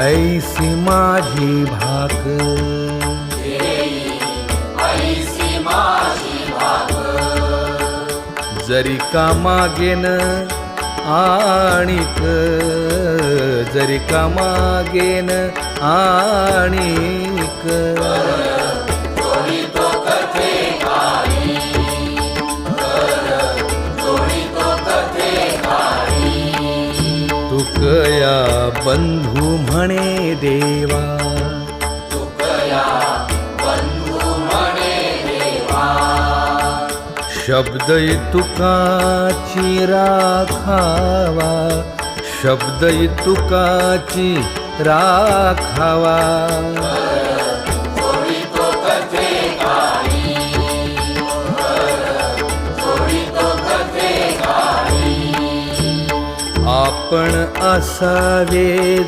ऐसी माझी भाक, जरी का मागेन आणिक, जरी का मागेन आणिक, तुकया बंधू म्हणे देवा, शब्द तुकाची राखावा, शब्द तुकाची राखावा, आपण असावे